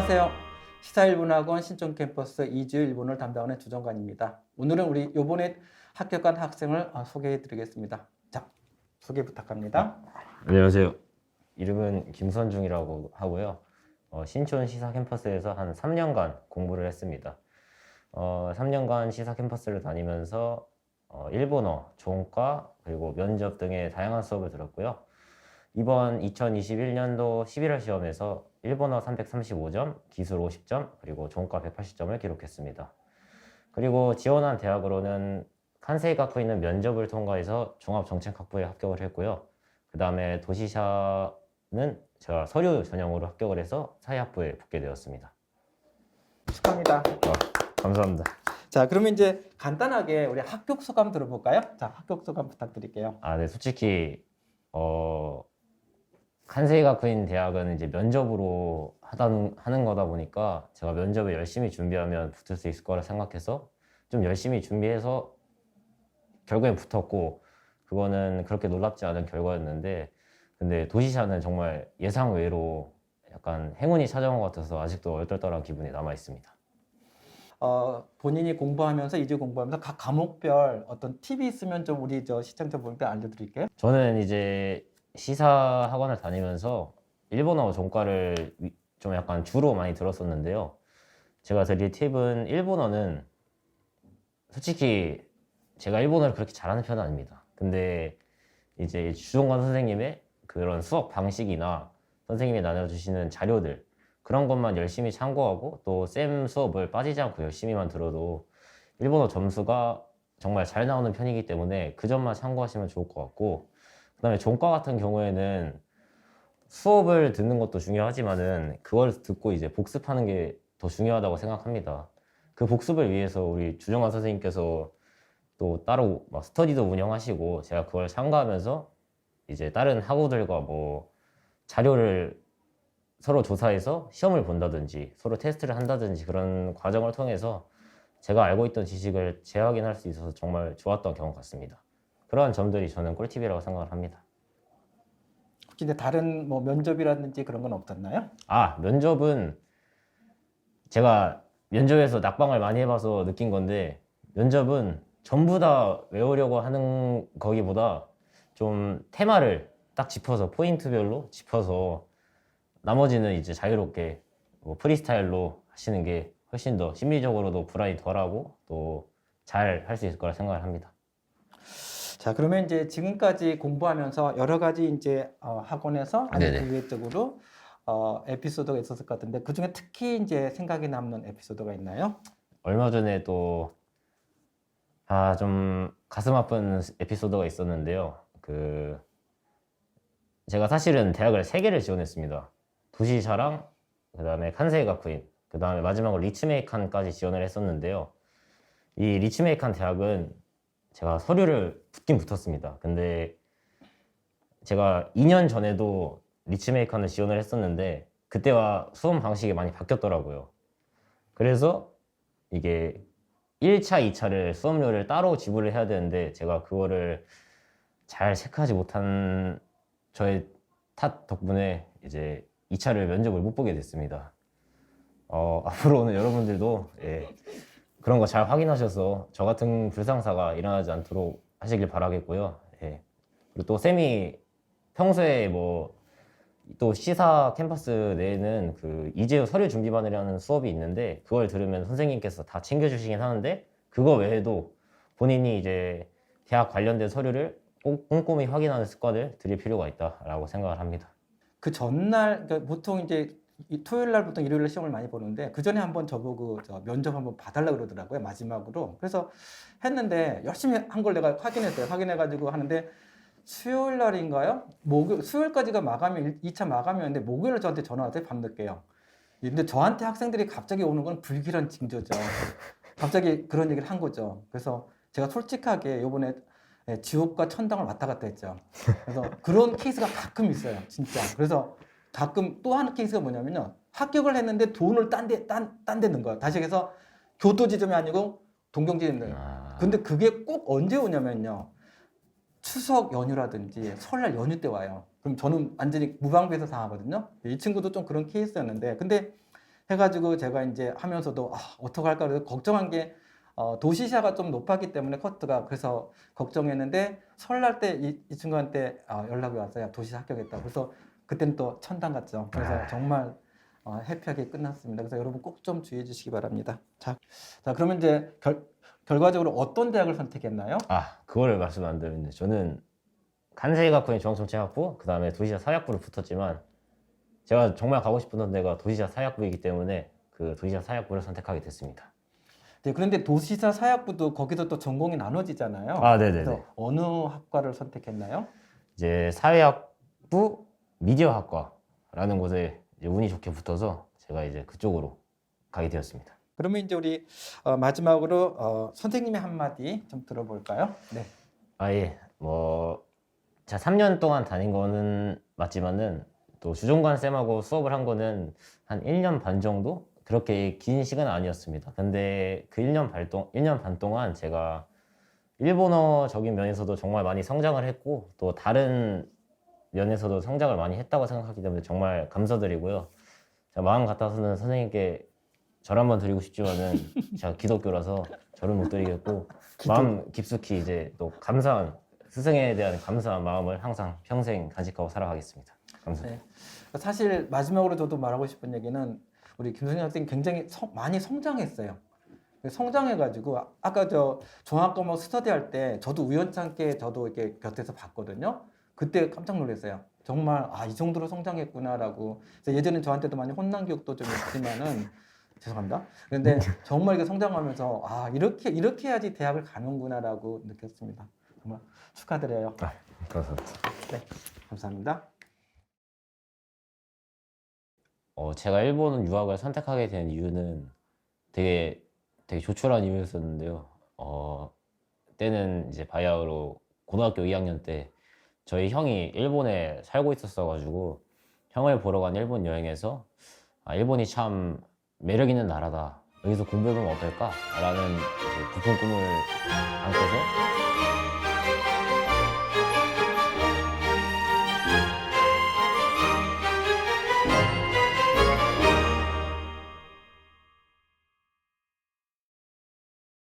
안녕하세요. 시사일본학원 신촌캠퍼스 2주 일본을 담당하는 주정관입니다. 오늘은 우리 요번에 합격한 학생을 소개해 드리겠습니다. 자, 소개 부탁합니다. 안녕하세요. 이름은 김선중이라고 하고요. 신촌 시사 캠퍼스에서 한 3년간 공부를 했습니다. 3년간 시사 캠퍼스를 다니면서 일본어, 종과, 그리고 면접 등의 다양한 수업을 들었고요. 이번 2021년도 11월 시험에서 일본어 335점, 기술 50점, 그리고 종과 180점을 기록했습니다. 그리고 지원한 대학으로는 칸세이 가쿠이는 면접을 통과해서 종합정책학부에 합격을 했고요. 그 다음에 도시샤는 제가 서류 전형으로 합격을 해서 사회학부에 붙게 되었습니다. 축하합니다. 감사합니다. 자, 그러면 이제 간단하게 우리 합격 소감 들어볼까요? 자, 합격 소감 부탁드릴게요. 네, 솔직히 칸세이 가쿠인 대학은 이제 면접으로 하는 거다 보니까 제가 면접을 열심히 준비하면 붙을 수 있을 거라 생각해서 좀 열심히 준비해서 결국엔 붙었고, 그거는 그렇게 놀랍지 않은 결과였는데, 근데 도시샤는 정말 예상 외로 약간 행운이 찾아온 것 같아서 아직도 얼떨떨한 기분이 남아 있습니다. 본인이 공부하면서 2주 공부하면서 각 과목별 어떤 팁이 있으면 좀 우리 시청자분들 알려드릴게요. 저는 이제 시사 학원을 다니면서 일본어 종과를 좀 약간 주로 많이 들었었는데요. 제가 드릴 팁은, 일본어는 솔직히 제가 일본어를 그렇게 잘하는 편은 아닙니다. 근데 이제 주종관 선생님의 그런 수업 방식이나 선생님이 나눠주시는 자료들, 그런 것만 열심히 참고하고 또 쌤 수업을 빠지지 않고 열심히만 들어도 일본어 점수가 정말 잘 나오는 편이기 때문에 그 점만 참고하시면 좋을 것 같고, 그 다음에 종과 같은 경우에는 수업을 듣는 것도 중요하지만은 그걸 듣고 이제 복습하는 게 더 중요하다고 생각합니다. 그 복습을 위해서 우리 주정관 선생님께서 또 따로 막 스터디도 운영하시고, 제가 그걸 참가하면서 이제 다른 학우들과 뭐 자료를 서로 조사해서 시험을 본다든지 서로 테스트를 한다든지 그런 과정을 통해서 제가 알고 있던 지식을 재확인할 수 있어서 정말 좋았던 경험 같습니다. 그러한 점들이 저는 꿀팁이라고 생각을 합니다. 혹시 이제 다른 뭐 면접이라든지 그런 건 없었나요? 면접은 제가 면접에서 낙방을 많이 해봐서 느낀 건데, 면접은 전부 다 외우려고 하는 거기보다 좀 테마를 딱 짚어서 포인트별로 짚어서 나머지는 이제 자유롭게 뭐 프리스타일로 하시는 게 훨씬 더 심리적으로도 불안이 덜하고 또 잘 할 수 있을 거라 생각을 합니다. 자, 그러면 이제 지금까지 공부하면서 여러 가지 이제 학원에서 아니면 네네. 그외적으로 에피소드가 있었을 것 같은데, 그 중에 특히 이제 생각에 남는 에피소드가 있나요? 얼마 전에 또 좀 가슴 아픈 에피소드가 있었는데요. 제가 사실은 대학을 3개를 지원했습니다. 도시샤랑 그다음에 칸세이 가쿠인, 그다음에 마지막으로 리츠메이칸까지 지원을 했었는데요. 이 리츠메이칸 대학은 제가 서류를 붙긴 붙었습니다. 근데 제가 2년 전에도 리츠메이칸을 지원을 했었는데 그때와 수험 방식이 많이 바뀌었더라고요. 그래서 이게 1차, 2차를 수업료를 따로 지불을 해야 되는데 제가 그거를 잘 체크하지 못한 저의 탓 덕분에 이제 2차를 면접을 못 보게 됐습니다. 앞으로는 여러분들도 그런 거 잘 확인하셔서 저 같은 불상사가 일어나지 않도록 하시길 바라겠고요. 그리고 또 쌤이 평소에 뭐 또 시사 캠퍼스 내에는 그 이재우 서류 준비반이라는 수업이 있는데, 그걸 들으면 선생님께서 다 챙겨주시긴 하는데 그거 외에도 본인이 이제 대학 관련된 서류를 꼼꼼히 확인하는 습관을 들일 필요가 있다라고 생각을 합니다. 그 전날, 그러니까 보통 이제 토요일 날부터 일요일 날 시험을 많이 보는데, 그 전에 한번 저보고 면접 한번 봐달라 그러더라고요, 마지막으로. 그래서 했는데 열심히 한 걸 내가 확인했어요. 확인해가지고 하는데 수요일 날인가요? 수요일까지가 마감이 2차 마감이었는데 목요일 저한테 전화 왔어요, 밤늦게요. 근데 저한테 학생들이 갑자기 오는 건 불길한 징조죠. 갑자기 그런 얘기를 한 거죠. 그래서 제가 솔직하게 요번에 지옥과 천당을 왔다 갔다 했죠. 그래서 그런 케이스가 가끔 있어요, 진짜. 그래서 가끔 또 하는 케이스가 뭐냐면요, 합격을 했는데 돈을 딴 데 넣은 거야. 다시 해서 교토지점이 아니고 동경지점이에요. 근데 그게 꼭 언제 오냐면요, 추석 연휴라든지 설날 연휴 때 와요. 그럼 저는 완전히 무방비에서 당하거든요. 이 친구도 좀 그런 케이스였는데, 근데 해가지고 제가 이제 하면서도 어떡할까 그래서 걱정한 게 도시샤가 좀 높았기 때문에 커트가 그래서 걱정했는데 설날 때 이 친구한테 연락이 왔어요. 도시샤 합격했다. 그래서 그때는 또 천당 같죠. 그래서 정말 해피하게 끝났습니다. 그래서 여러분 꼭 좀 주의해 주시기 바랍니다. 자 그러면 이제 결과적으로 어떤 대학을 선택했나요? 그거를 말씀 안 드렸는데 저는 간세이가쿠인 중앙정치학부 그 다음에 도시사 사회학부를 붙었지만 제가 정말 가고 싶었던 데가 도시사 사회학부이기 때문에 그 도시사 사회학부를 선택하게 됐습니다. 네, 그런데 도시사 사회학부도 거기서 또 전공이 나눠지잖아요. 네네네. 그래서 어느 학과를 선택했나요? 이제 사회학부 미디어학과라는 곳에 이제 운이 좋게 붙어서 제가 이제 그쪽으로 가게 되었습니다. 그러면 이제 우리 마지막으로 선생님의 한마디 좀 들어볼까요? 네. 예. 제가 3년 동안 다닌 거는 맞지만은 또 주종관 쌤하고 수업을 한 거는 한 1년 반 정도? 그렇게 긴 시간은 아니었습니다. 근데 그 1년 반 동안 제가 일본어적인 면에서도 정말 많이 성장을 했고 또 다른 면에서도 성장을 많이 했다고 생각하기 때문에 정말 감사드리고요. 제가 마음 같아서는 선생님께 절 한번 드리고 싶지만은 제가 기독교라서 절은 못 드리겠고 마음 깊숙이 이제 또 감사한 스승에 대한 감사한 마음을 항상 평생 간직하고 살아가겠습니다. 감사합니다. 네. 사실 마지막으로 저도 말하고 싶은 얘기는 우리 김선희 학생이 굉장히 많이 성장했어요. 성장해가지고 아까 저 종합과목 뭐 스터디 할 때 저도 우연찮게 저도 이렇게 곁에서 봤거든요. 그때 깜짝 놀랐어요. 정말 이 정도로 성장했구나라고. 그래서 예전엔 저한테도 많이 혼난 기억도 좀 있지만은 죄송합니다. 그런데 정말 이렇게 성장하면서 이렇게 해야지 대학을 가는구나라고 느꼈습니다. 정말 축하드려요. 감사합니다. 네, 감사합니다. 제가 일본 유학을 선택하게 된 이유는 되게 조촐한 이유였었는데요. 때는 이제 바야흐로 고등학교 2학년 때 저희 형이 일본에 살고 있었어가지고 형을 보러 간 일본 여행에서 일본이 참 매력 있는 나라다. 여기서 공부해보면 어떨까? 라는 부푼 꿈을 안고서